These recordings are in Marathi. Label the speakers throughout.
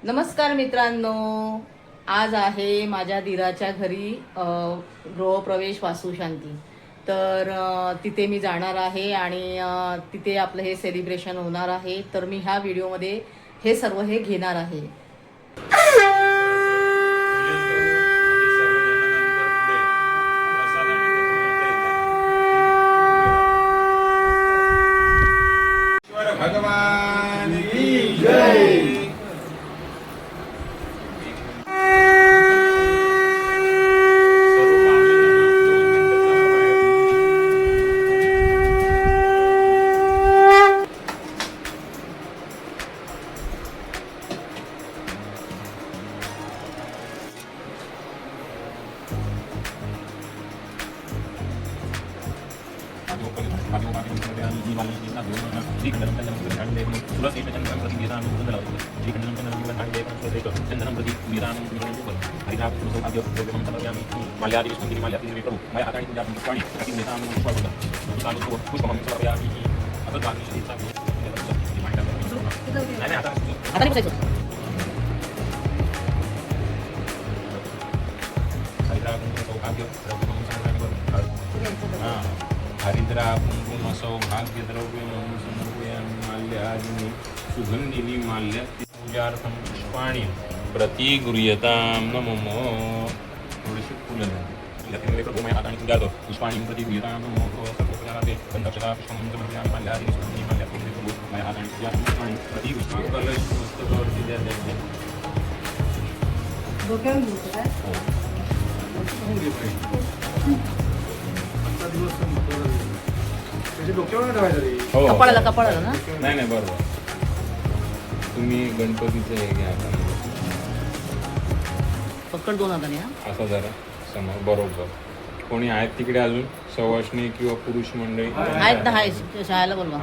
Speaker 1: नमस्कार मित्रांनो, आज आहे माझ्या दीराच्या घरी गृहप्रवेश वास्तुशांती. तर तिथे मी जाणार आहे आणि तिथे आपलं हे सेलिब्रेशन होणार आहे. तर मी ह्या व्हिडिओमध्ये हे सर्व घेणार आहे.
Speaker 2: भगवान की जय. हरिद्रा कुंकुम सौभाग्य द्रव्य माल्यादिनी सुगंधिनी माल्य पूजार्थम पुष्पाणि प्रतिगृह्यतां नमो. थोडीशी फुलं पुष्पाणि प्रतिगृह्यतां नमो. सर्वोपचाराते पंचक्षरा पुष्पं माल्यादिनी सुगंधिनी माल्य पुष्पाणि प्रतिगृह्यतां
Speaker 1: कपाळाला ना.
Speaker 2: नाही बरोबर. तुम्ही गणपतीचं हे घ्या
Speaker 1: पकड दोन हाताने.
Speaker 2: असं जरा समोर बरोबर. कोणी आहेत तिकडे अजून सवाष्णी किंवा पुरुष मंडळी
Speaker 1: आहेत ना? आहे शाळेला बोलवा.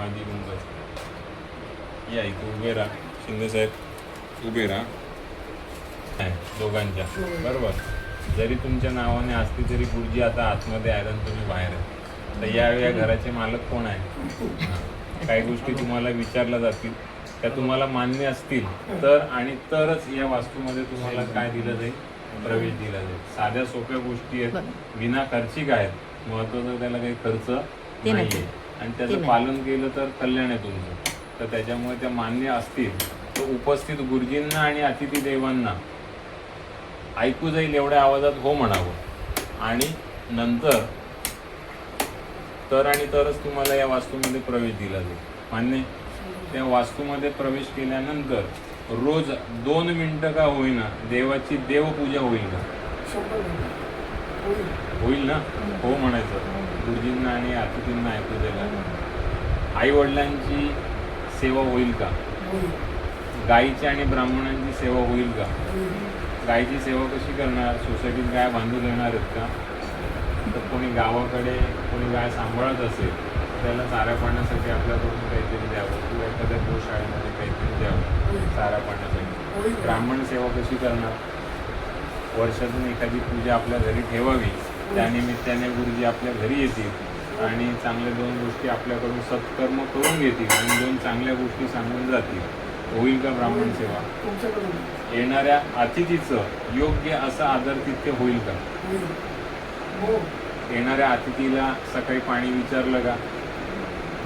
Speaker 2: या इथे उभे राहा. शिंदे साहेब उभे राहा दोघांच्या बरोबर. जरी तुमच्या नावाने असली तरी गुरुजी आता आतमध्ये आहे आणि तुम्ही बाहेर आहे. तर यावेळी या घराचे मालक कोण आहे? काही गोष्टी तुम्हाला विचारल्या जातील, त्या तुम्हाला मान्य असतील तर आणि तरच या वास्तूमध्ये तुम्हाला काय दिलं जाईल? प्रवेश दिला जाईल. साध्या सोप्या गोष्टी आहेत, विना खर्चिक आहेत. महत्वाचं त्याला काही खर्च नाही आहे आणि त्याचं पालन केलं तर कल्याण आहे तुमचं. तर त्याच्यामुळे त्या मान्य असतील तर उपस्थित गुरुजींना आणि अतिथी देवांना ऐकू जाईल एवढ्या आवाजात हो म्हणावं आणि नंतर तर आणि तरच तुम्हाला या वास्तूमध्ये प्रवेश दिला जाईल. मान्य? त्या वास्तूमध्ये प्रवेश केल्यानंतर रोज 2 मिनिटं का होईना देवाची देवपूजा होईल का? होईल ना? हो म्हणायचं. गुरुजींना आणि अतिथींना ऐकू द्यायला. आई वडिलांची सेवा होईल का? गायीची आणि ब्राह्मणांची सेवा होईल का? गायीची सेवा कशी करणार? सोसायटीत गाय बांधून येणार आहेत का? तर कोणी गावाकडे कोणी गाय सांभाळत असेल त्याला चारा पाण्यासाठी आपल्याकडून काहीतरी द्यावं किंवा एखाद्या गोशाळेमध्ये काहीतरी द्यावं चारा पाण्यासाठी. ब्राह्मण सेवा कशी करणार? वर्षातून एखादी पूजा आपल्या घरी ठेवावी. त्यानिमित्ताने गुरुजी आपल्या घरी येतील आणि चांगल्या 2 गोष्टी आपल्याकडून सत्कर्म करून घेतील आणि 2 चांगल्या गोष्टी सांगून जातील. होईल का ब्राह्मण सेवा? येणाऱ्या अतिथीचं योग्य असं आदरातिथ्य होईल का? येणाऱ्या अतिथीला सकाळी पाणी विचारलं का?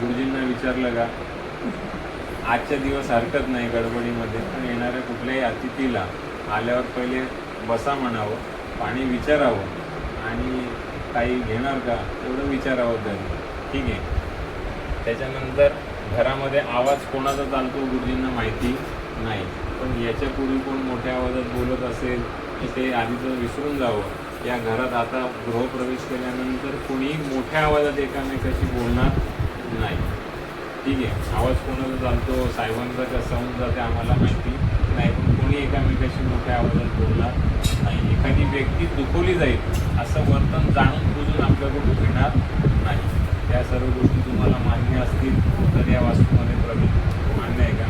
Speaker 2: गुरुजींना विचारलं का? आजच्या दिवस हरकत नाही गडबडीमध्ये, पण येणाऱ्या कुठल्याही अतिथीला आल्यावर पहिले बसा म्हणावं, पाणी विचारावं आणि काही घेणार का एवढं विचारावं त्यांनी. ठीक आहे. त्याच्यानंतर घरामध्ये आवाज कोणाचा चालतो गुरुजींना माहिती नाही, पण याच्यापूर्वी कोण मोठ्या आवाजात बोलत असेल की ते आधीचं विसरून जावं. या घरात आता गृहप्रवेश केल्यानंतर कोणी मोठ्या आवाजात एकामेकाशी बोलणार नाही. ठीक आहे. आवाज कोणाचा चालतो साहेबांचा का साऊंड जाते आम्हाला माहिती नाही, पण कोणी एकामेकाशी मोठ्या आवाजात बोलणार नाही. एखादी व्यक्ती दुखवली जाईल असं वर्तन जाणून बुजून आपल्याकडून घेणार नाही. त्या सर्व गोष्टी तुम्हाला मान्य असतील तर या वास्तूमध्ये प्रवेश मान्य आहे का?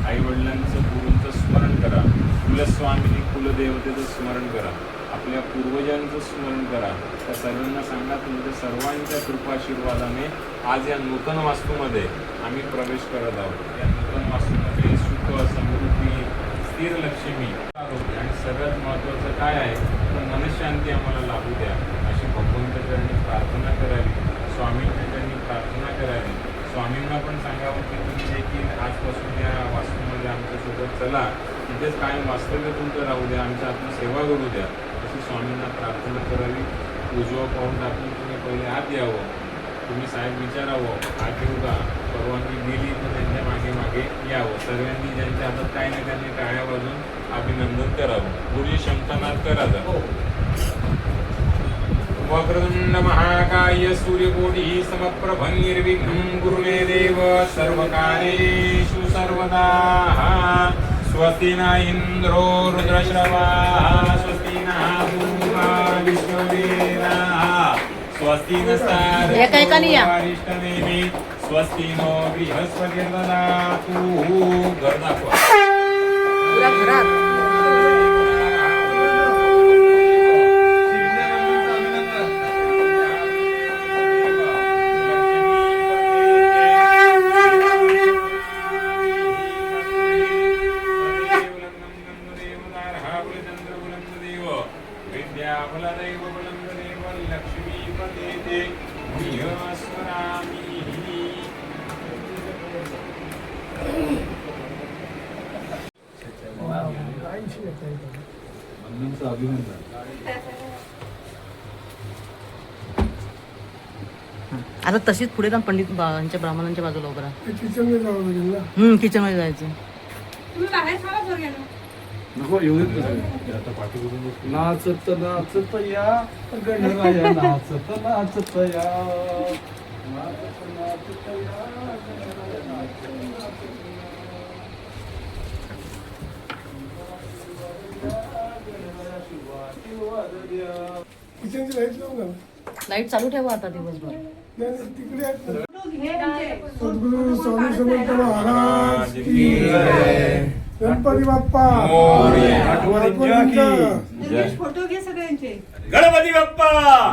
Speaker 2: आईवडिलांचं गुरूंचं स्मरण करा. कुलस्वामिनी कुलदेवतेचं स्मरण करा. आपल्या पूर्वजांचं स्मरण करा. त्या सर्वांना सांगा तुमच्या सर्वांच्या कृपाशीर्वादाने आज या नूतन वास्तूमध्ये आम्ही प्रवेश करत आहोत. या नूतन वास्तूमध्ये सुख समृद्धी स्थिर लक्ष्मी आणि सगळ्यात महत्त्वाचं काय आहे तर मनशांती आम्हाला लाभू द्या अशी भगवंतांनी प्रार्थना करावी, स्वामींनी प्रार्थना करावी. स्वामींना पण सांगावं की तुम्ही देखील आजपासून या वास्तूमध्ये आमच्यासोबत चला, तिथेच कायम वास्तव्य तुमचं राहू द्या, आमच्या आत्मसेवा करू द्या अशी स्वामींना प्रार्थना करावी. उजवा पाऊल टाकून तुम्ही पहिले आत यावं. तुम्ही साहेब विचारावं आत येऊ का, परवानगी दिली तर त्यांच्या मागे मागे यावं. सर्वांनी ज्यांच्या हातात काही ना त्यांनी टाळ्या वाजून अभिनंदन करावं. गुरुजी शंखनाद करा जा. वक्रतुंड महाकाय सूर्यकोटिः समप्रभं निर्विघ्नं कुरु मे देव सर्वकार्येषु सर्वदा. स्वस्ति न इन्द्रो रुद्रश्रवाः स्वस्ति नः पूर्वा विश्ववेदाः स्वस्ति नस्तारः वरिष्ठदेवी स्वस्ति नो बृहस्पतिर्ददातु. घर दाखवा.
Speaker 1: आता तशीच पुढे ना पंडित यांच्या ब्राह्मणांच्या बाजूला उभं राहा.
Speaker 3: किचनमध्ये जावं लागेल ना.
Speaker 1: किचन मध्ये जायचं.
Speaker 3: नको एवढेच नाचत नाचत या गणराया नाचत नाचत या नाचत नाचत या गणराया नाचत नाचत या. किचनची लाईट लावू ना.
Speaker 1: लाईट चालू ठेवा आता दिवसभर.
Speaker 3: तिकडे सद्गुरू स्वामी समर्थ महाराज की जय. गणपती बाप्पा
Speaker 4: फोटो घे सगळ्यांचे.
Speaker 5: गणपती बाप्पा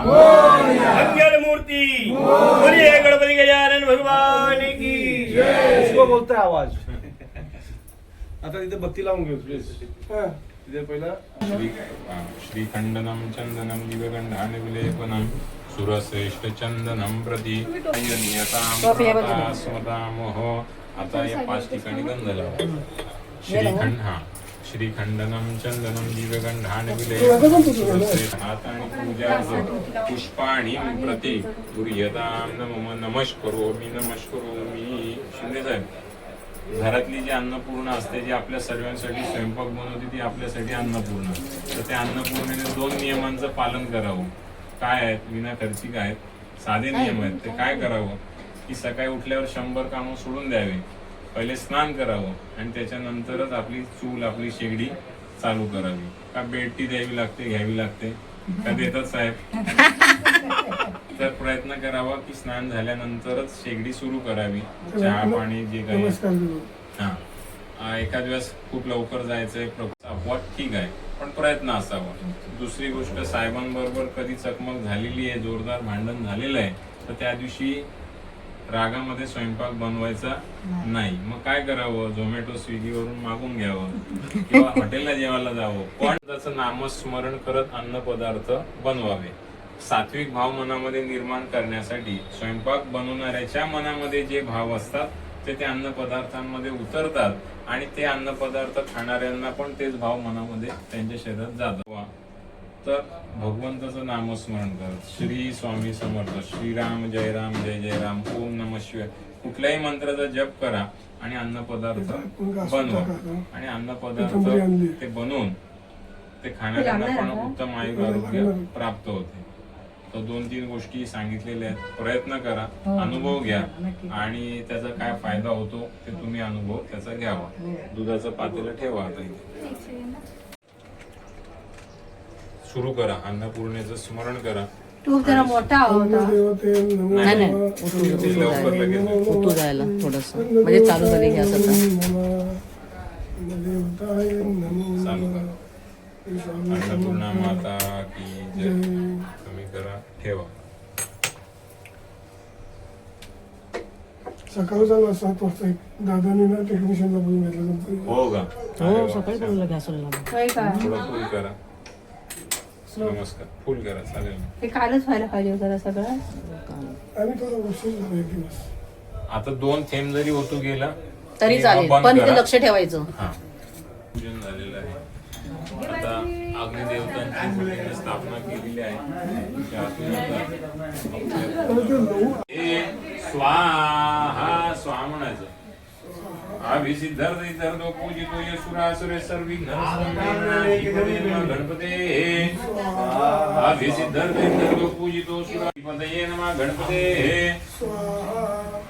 Speaker 5: मंगल मूर्ती बोलिए गणपती गजानन भगवान की जय.
Speaker 3: इसको बोलतोय आवाज. आता तिथे बत्ती लावून घेऊ प्लीज. तिथे पहिला
Speaker 2: श्रीखंडनम चंदनम दिव्यगंधान विलेपनम सुरश्रेष्ठ चंदनम प्रति स्वदामोह. आता या 5 ठिकाणी गंध लावा. श्रीखंडनम चंदनम दिव्यगंधान विलेपनम हात आणि पूजा पुष्पाणी प्रति गुरुयताम नमः नमस्करोमि नमस्करोमि. शिंदे साहेब, घरातली जी अन्नपूर्णा असते जी आपल्या सर्वांसाठी स्वयंपाक बनवते ती आपल्यासाठी अन्नपूर्णा. तर त्या अन्नपूर्णेने 2 नियमांचं पालन करावं. काय आहेत? विना खर्चिक आहेत, साधे नियम आहेत. ते काय करावं की सकाळी उठल्यावर 100 कामं सोडून द्यावे. पहिले स्नान करावं आणि त्याच्यानंतरच आपली चूल आपली शेगडी चालू करावी. का बेडटी द्यावी लागते, घ्यावी लागते का देतात साहेब? तर प्रयत्न करावा की स्नान झाल्यानंतरच शेगडी सुरू करावी. चहा पाणी जे काही. हा, एखाद वेळेस खूप लवकर जायचंय अपवाद ठीक आहे, पण प्रयत्न असावा. दुसरी गोष्ट, साहेबांबरोबर कधी चकमक झालेली आहे, जोरदार भांडण झालेलं आहे, तर त्या दिवशी रागामध्ये स्वयंपाक बनवायचा नाही. मग काय करावं? झोमॅटो स्विगीवरून मागून घ्यावं किंवा हॉटेलला जेवायला जावं, पण त्याचं नामस्मरण करत अन्न पदार्थ बनवावे. सात्विक भाव मनामध्ये निर्माण करण्यासाठी स्वयंपाक बनवणाऱ्याच्या मनामध्ये जे भाव असतात ते त्या अन्न पदार्थांमध्ये उतरतात आणि ते अन्न पदार्थ खाणाऱ्यांना पण तेच भाव मनामध्ये त्यांच्या शरीरात जातात. तर भगवंताचं नामस्मरण करत श्री स्वामी समर्थ, श्रीराम जय राम जय जय राम, ओम नमः शिवाय कुठल्याही मंत्राचा जप करा आणि अन्न पदार्थ बनवा. आणि अन्न पदार्थ ते बनवून ते खाणाऱ्यांना पण उत्तम आरोग्य प्राप्त होते. तर 2-3 गोष्टी सांगितलेल्या आहेत. प्रयत्न करा, अनुभव घ्या आणि त्याचा काय फायदा होतो ते तुम्ही अनुभव त्याचा घ्यावा. दुधाचं पातेलं ठेवा. आता सुरू करा. अन्नपूर्णेचं स्मरण करा.
Speaker 4: तू जरा मोठा होता.
Speaker 1: नाही
Speaker 2: लवकर लगेच
Speaker 1: उतू जायला थोडस म्हणजे चालू झाली घ्या आता.
Speaker 2: चालू करा. अन्नपूर्णा माता की जय. कमी करा, ठेवा.
Speaker 6: सकाळी चालला 7 वाजता एक दादानी ना टेक्निशियनला बोलून घेतलं कंपनी.
Speaker 2: हो का?
Speaker 1: हो सकाळी बोललं गॅसोला
Speaker 4: होय का
Speaker 2: थोडं फुल करा. नमस्कार. फुल करा चालेल.
Speaker 4: ते कालच व्हायला पाहिजे होतं ना सगळं.
Speaker 6: आणि थोडं उशीर झाला एक दिवस.
Speaker 2: आता 2 थेंब जरी होतो गेला
Speaker 1: तरी
Speaker 2: की
Speaker 1: चालेल
Speaker 2: बंद
Speaker 1: पण ते
Speaker 2: करा.
Speaker 1: लक्ष ठेवायचं.
Speaker 2: हा. पूजन झालेलं आहे. आता अग्निदेवतांची मूर्तीची स्थापना केलेली आहे. त्या आतून आता हे स्वाहा स्वा म्हणायचं. अभिसिद्धर्दो पूजितो येसुरासुरे सर्विघ्न गणपते अभिसिद्धर्दो पूजितो सुरापतये नमः गणपते.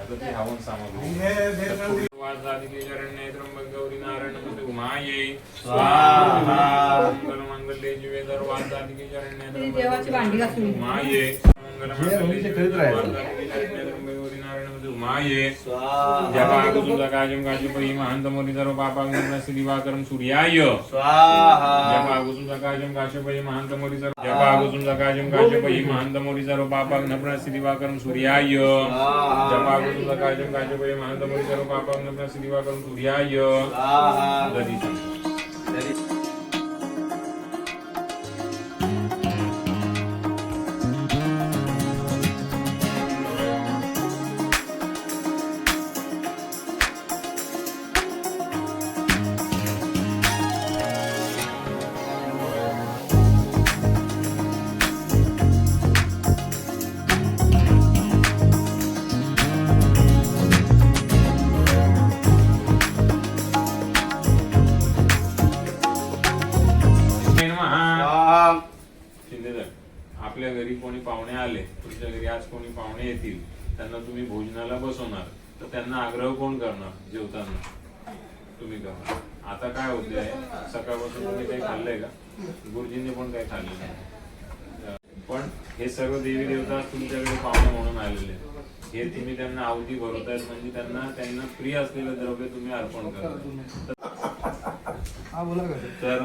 Speaker 2: आता ते हवन सामग्री वासादिकेशरण्ये त्र्यंबक गौरी नारायण नमस्ते उमायै स्वाहा. मंगलमंगल्ये जीवे सर्वासादिकेशरण्ये
Speaker 4: ती देवाची भांडी घासून.
Speaker 2: उमायै मंगलमंगल्ये जीवे सर्वासादिकेशरण्ये त्र्यंबक गौरी नारायण नमस्ते उमायै जपाकुसुमकाजं काश्यपयि महन्तमोरि सर्व पापाग्निर्नस्य दिवाकरं सूर्याय स्वाहा. जपाकुसुमकाजं काश्यपयि महन्तमोरि सर्व जपाकुसुमकाजं काश्यपयि महन्तमोरि सर्व पापाग्निर्नस्य दिवाकरं सूर्याय जपाकुसुमकाजं काश्यपयि महन्तमोरि सर्व पापाग्निर्नस्य दिवाकरं सूर्याय दधीचं. शिंदेकर, आपल्या घरी कोणी पाहुणे आले, तुमच्या घरी आज कोणी पाहुणे येतील, त्यांना तुम्ही भोजनाला बसवणार, तर त्यांना आग्रह कोण करणार? जेवताना तुम्ही करणार. आता काय होते, सकाळपासून तुम्ही काही खाल्लंय का? गुरुजींनी पण काही खाल्लं नाही, पण हे सर्व देवी देवता तुमच्याकडे पाहुणे म्हणून आलेले, हे तुम्ही त्यांना आहुती भरवतायत, म्हणजे त्यांना प्रिय असलेलं द्रव्य तुम्ही अर्पण करताय. तर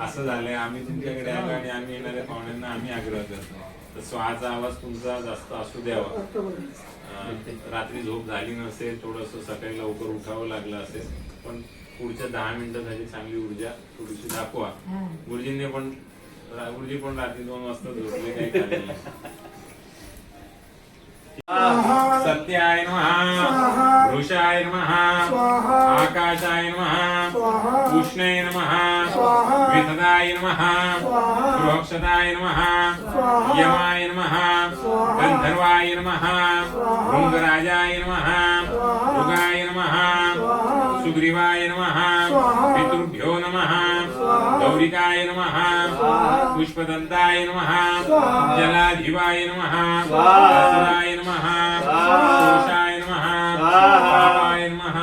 Speaker 2: असं झालंय, आम्ही तुमच्याकडे आलो आणि आम्ही येणाऱ्या पाहुण्यांना आम्ही आग्रह करतो, तर स्वाचा आवाज तुमचा जास्त असू द्यावा. रात्री झोप झाली नसेल, थोडंसं सकाळी लवकर उठावं लागलं असेल, पण पुढच्या 10 मिनिटासाठी चांगली ऊर्जा थोडीशी दाखवा. गुरुजी पण रात्री 2 वाजता झोपले, काही खाल्लेलं नाही. सत्याय नमः, वृषाय नमः, आकाशाय नमः, उष्णाय नमः, वितदाय नमः, सुरक्षताय नमः, यमाय नमः, गंधर्वाय नमः, भृंगराजाय नमः, मृगाय नमः, सुग्रीवाय नमः, पितृभ्यो नमः, गौरिकाय नमः, पुष्पदंताय नमः, जलाधिवाय नमः, असुराय नमः, पुरुषाय नमः, पापाय नमः,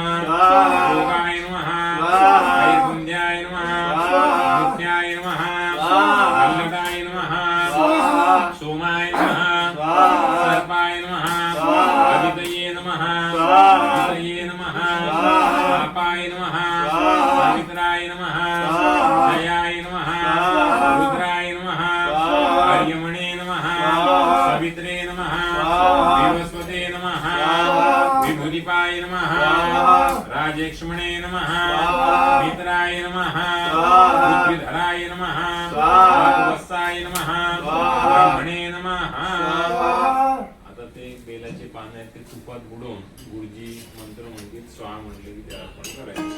Speaker 2: योगाय नमः, वैकुंध्याय नमः, मुख्याय नमः, वल्लभाय नमः, सोमाय नमः, सर्पाय नमः, अदितये नमः, वितये नमः, पापाय नमः, पवित्राय नमः, जयाय नमः, रुद्राय नमः, हर्यमणे नमः, सवित्रे नमः, विवस्वते नमः, विभूतिपाय नमः, राजेक्ष्मणे नमः, मित्राय नमः, बुद्धिधराय नमः, वासुवत्साय नमः, ब्रह्मणे नमः. आता ते बेलाचे पानं आहेत, ते तुपात बुडवून गुरुजी मंत्र म्हणतील, स्वाहा म्हणले की ते अर्पण करायचं.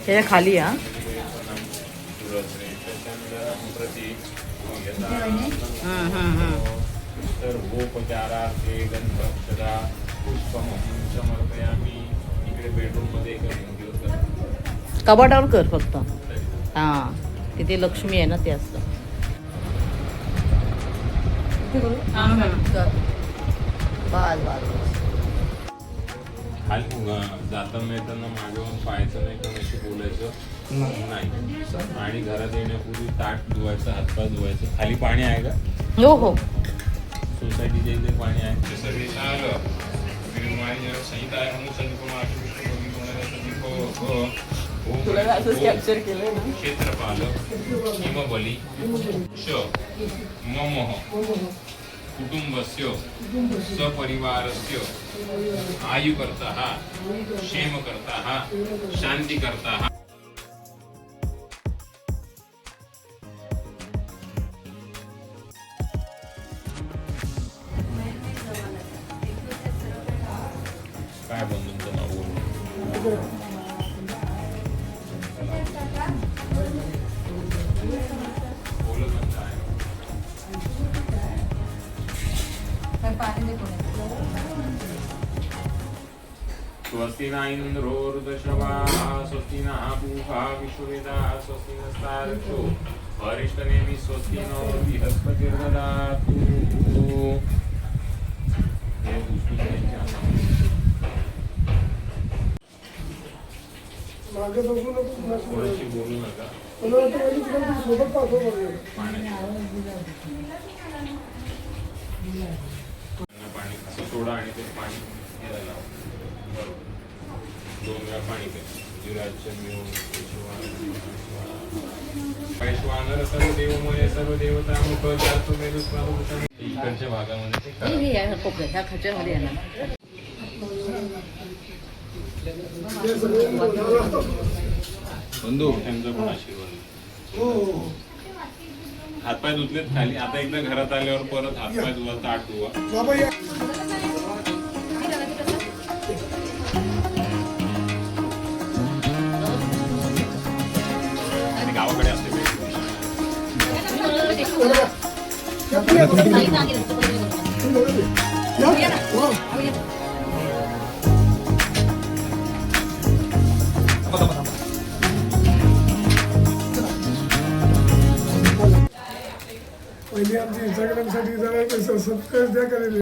Speaker 1: त्याच्या खाली हा
Speaker 2: सर्वोपचारार्थे गणपक्षदा पुष्पमं समर्पयामि. इकडे बेडरूम मध्ये एक दिवस
Speaker 1: कपाटावर कर फक्त. हा तिथे लक्ष्मी आहे ना ते असतं. बस बस
Speaker 2: खाली जाताना येताना मागेवरून पाहायचं नाही, कोणाशी बोलायचं नाही. आणि घरात येण्यापूर्वी ताट धुवायचं, हातपाय धुवायचं. खाली पाणी आहे का?
Speaker 1: हो हो.
Speaker 2: सोसायटीच्या इथे पाणी आहे. संहिता आहे क्षेत्रपाल हिमबली श मम कुटुंबस्य सपरिवारस्य आयुकर्ता क्षेमकर्ता शांतिकर्ता. काय बंधूंचं नाव बोलू? बोलत म्हणता आहे. स्वस्ति न इंद्रो वृद्धश्रवाः स्वस्ति न पूषा विश्ववेदाः स्वस्ति नस्तार्क्ष्यो अरिष्टनेमि स्वस्ति नो बृहस्पतिर्ददातु. हे उष्णतेच्या
Speaker 6: मागे बघू नको कुणाशी
Speaker 2: कोणाशी बोलू नका.
Speaker 6: मला वाटतं म्हणजे तुला सोबत पाठव बघूया.
Speaker 2: पाणी असं सोडा आणि ते पाणी घ्यायला लावा. बरोबर. 2 वेळा पाणी प्या. वैश्वानर सर्व देवमय सर्व देवता मुख जातो मेरुस्वामी. इकडच्या भागामध्ये ते करा.
Speaker 1: हे या कोपऱ्यात ह्या खाच्यामध्ये आहे ना.
Speaker 2: बंधू त्यांचा पण आशीर्वाद. हातपाय धुतलेत खाली. आता एकदा घरात आल्यावर परत हातपाय धुवा, ताट धुवा.
Speaker 6: बाबा या
Speaker 2: आणि गावाकडे असते भेट.
Speaker 6: पहिले आमच्या इंस्टाग्रामसाठी जरा सबस्क्राईब द्या करेल.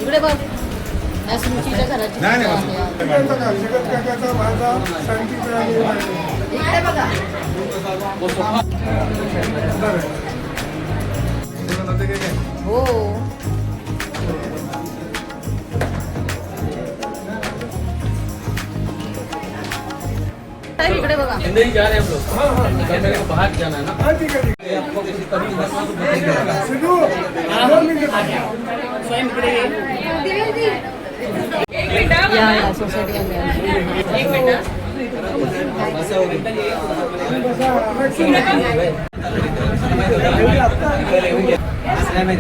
Speaker 1: इकडे बघ या सुरुचीच्या घराची
Speaker 6: जगत काकाचा माझा शांतीचा आणि
Speaker 1: इकडे बघा. हो इकडे बघा.
Speaker 7: अंदर ही जा रहे हैं हम लोग मेरे को बाहर जाना है ना
Speaker 6: हा ठीक आहे ठीक आहे. सिद्धू, 2 मिनिटं.
Speaker 1: या सोसायटी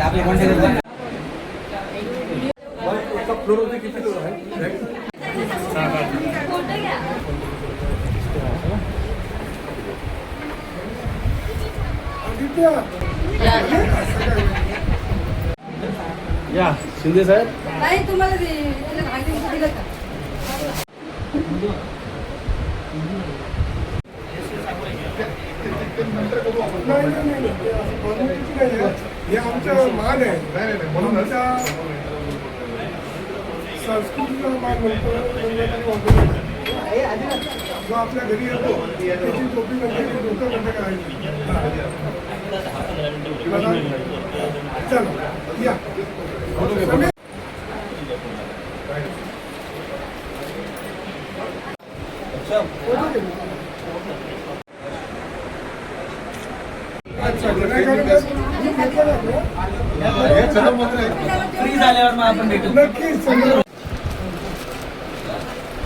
Speaker 7: आपले कॉन्टॅक्ट
Speaker 3: फ्लोरवरती किती लोक आहे?
Speaker 6: आदित्य,
Speaker 3: या शिंदे साहेब.
Speaker 4: नाही तुम्हाला दिलं का?
Speaker 6: नाही. हे आमचं मान आहे. आमच्या संस्कृतीचा मान म्हणतो. जो आपल्या घरी येतो त्याची टोपी म्हणजे डोकं बंद करायची. चला या. अच्छा
Speaker 7: फ्री झाल्यावर मग आपण भेटू.
Speaker 6: नक्कीच चला.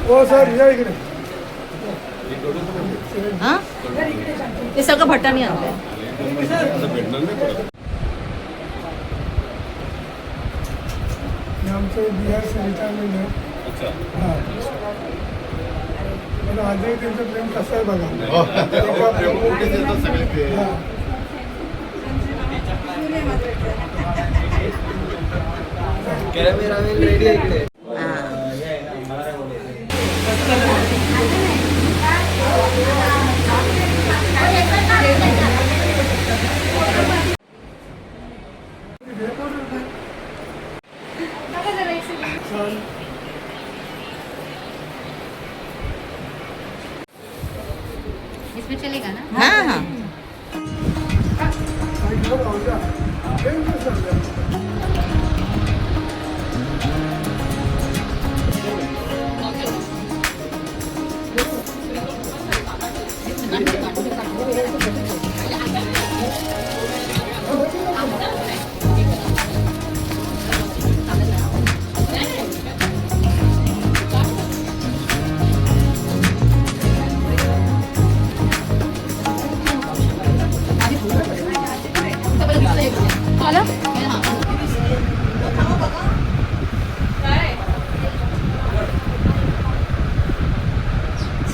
Speaker 6: हो सर या इकडे.
Speaker 1: हा ते सगळं भटानी आणलंय.
Speaker 6: हे आमचं बिहार रिटायरमेंट आहे. हां. पण आजही त्यांचं प्रेम कसं आहे बघा. हां.
Speaker 7: रेडी आहे इकडे.
Speaker 4: इसमें चलेगा ना?
Speaker 1: हा हा
Speaker 6: ऐकलं राहूया. हे कसं आहे?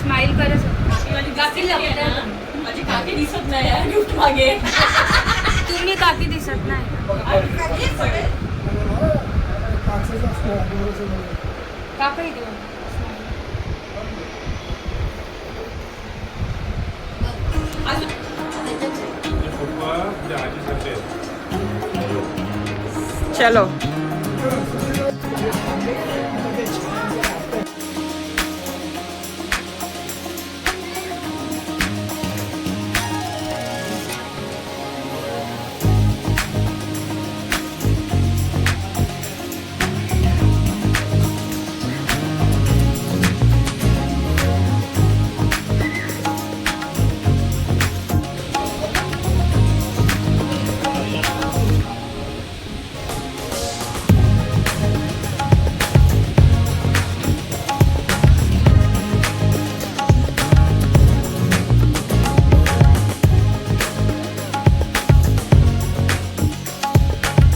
Speaker 4: स्माइल करत
Speaker 1: माझी काकी दिसत नाही गिफ्ट मागे.
Speaker 4: तुम्ही काकी दिसत नाही.
Speaker 6: काचेचं असतं, डोळ्याचं नाही.
Speaker 4: काका इथे बघा.
Speaker 1: चलो
Speaker 6: Yes.